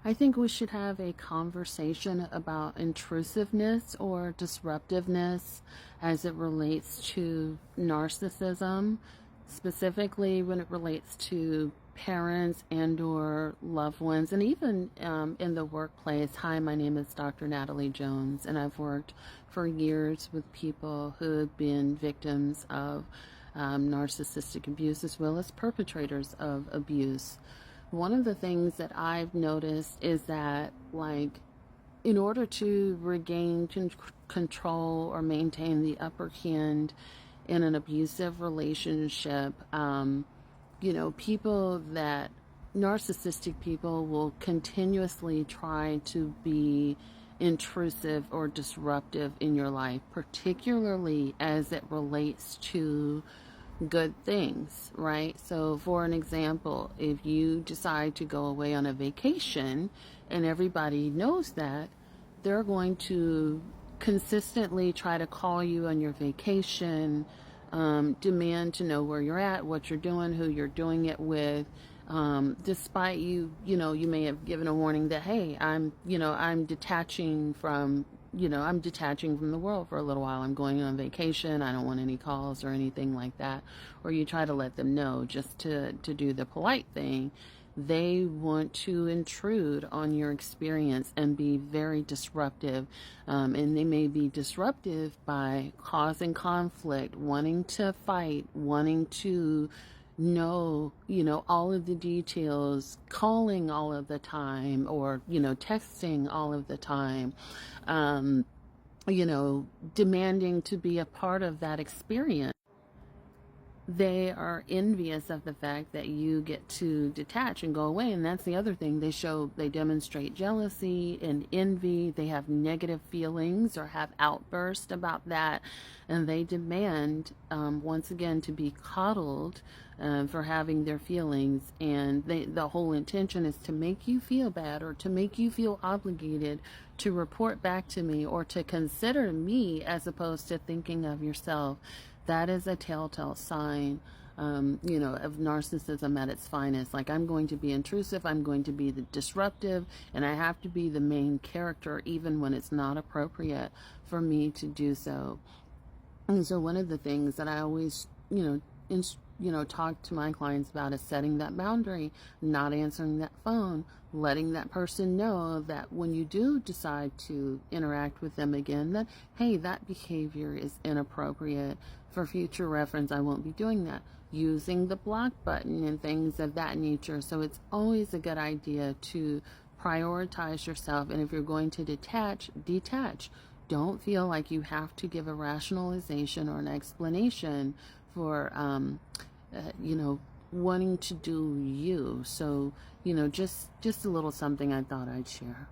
I think we should have a conversation about intrusiveness or disruptiveness as it relates to narcissism, specifically when it relates to parents and or loved ones, and even in the workplace. Hi, my name is Dr. Natalie Jones, and I've worked for years with people who have been victims of narcissistic abuse as well as perpetrators of abuse. One of the things that I've noticed is that, like, in order to regain control or maintain the upper hand in an abusive relationship, people that narcissistic people will continuously try to be intrusive or disruptive in your life, particularly as it relates to good things, right? So, for an example, if you decide to go away on a vacation and everybody knows that, they're going to consistently try to call you on your vacation, demand to know where you're at, what you're doing, who you're doing it with. Despite you may have given a warning that, hey, I'm detaching from the world for a little while. I'm going on vacation. I don't want any calls or anything like that. Or you try to let them know just to do the polite thing. They want to intrude on your experience and be very disruptive. And they may be disruptive by causing conflict, wanting to fight, wanting to know, all of the details, calling all of the time, or, texting all of the time, demanding to be a part of that experience. They are envious of the fact that you get to detach and go away. And that's the other thing. They demonstrate jealousy and envy. They have negative feelings or have outbursts about that. And they demand, once again, to be coddled for having their feelings. And the whole intention is to make you feel bad or to make you feel obligated to report back to me or to consider me as opposed to thinking of yourself. That is a telltale sign, of narcissism at its finest. Like, I'm going to be intrusive, I'm going to be the disruptive, and I have to be the main character even when it's not appropriate for me to do so. And so one of the things that I always, talk to my clients about is setting that boundary, not answering that phone, letting that person know that when you do decide to interact with them again, that, hey, that behavior is inappropriate. For future reference, I won't be doing that. Using the block button and things of that nature. So it's always a good idea to prioritize yourself. And if you're going to detach. Don't feel like you have to give a rationalization or an explanation for, wanting to do you. So, just a little something I thought I'd share.